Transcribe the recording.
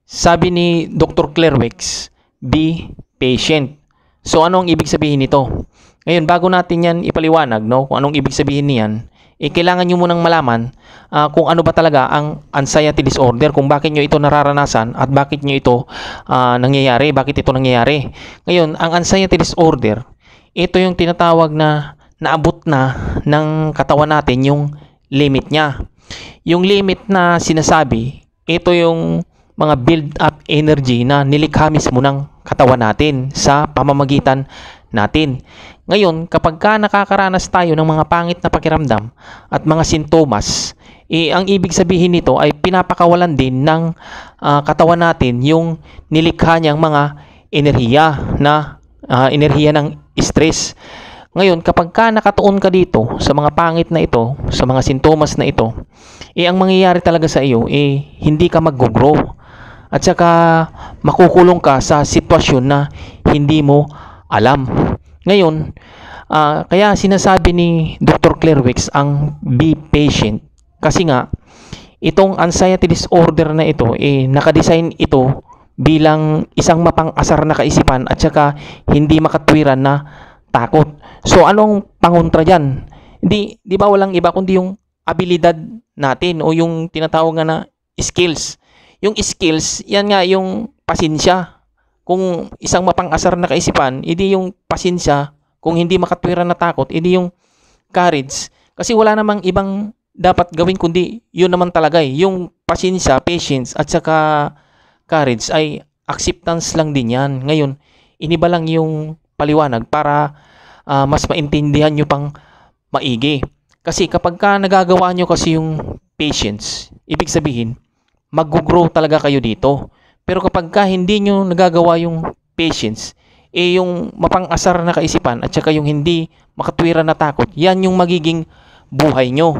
Sabi ni Dr. Clairwex, be patient. So ano ang ibig sabihin nito? Ngayon, bago natin yan ipaliwanag, no, kung anong ibig sabihin niyan, kailangan nyo munang malaman kung ano ba talaga ang anxiety disorder, kung bakit nyo ito nararanasan at bakit nyo ito nangyayari, bakit ito nangyayari. Ngayon, ang anxiety disorder, ito yung tinatawag na naabot na ng katawan natin yung limit niya. Yung limit na sinasabi, ito yung mga build-up energy na nilikha mismo ng katawan natin sa pamamagitan natin. Ngayon, kapag nakakaranas tayo ng mga pangit na pakiramdam at mga sintomas, ang ibig sabihin nito ay pinapakawalan din ng katawan natin yung nilikha niyang mga enerhiya ng stress. Ngayon, kapag nakatuon ka dito sa mga pangit na ito, sa mga sintomas na ito, ang mangyayari talaga sa iyo, hindi ka mag-grow. At saka makukulong ka sa sitwasyon na hindi mo alam. Ngayon, kaya sinasabi ni Dr. Clairwex ang be patient. Kasi nga, itong anxiety disorder na ito, nakadesign ito bilang isang mapang-asar na kaisipan at saka hindi makatwiran na takot. So, anong pangontra dyan? Di ba walang iba kundi yung abilidad natin o yung tinatawag nga na skills. Yung skills, yan nga yung pasensya. Kung isang mapang-asar na kaisipan, hindi yung pasensya. Kung hindi makatwiran na takot, hindi yung courage. Kasi wala namang ibang dapat gawin kundi yun naman talaga yung pasensya, patience at saka courage ay acceptance lang din yan. Ngayon, iniba lang yung paliwanag para mas maintindihan nyo pang maigi. Kasi kapag nagagawa nyo kasi yung patience, ibig sabihin, mag-grow talaga kayo dito. Pero kapag hindi nyo nagagawa yung patience, yung mapang-asar na kaisipan at saka yung hindi makatwiran na takot, yan yung magiging buhay nyo.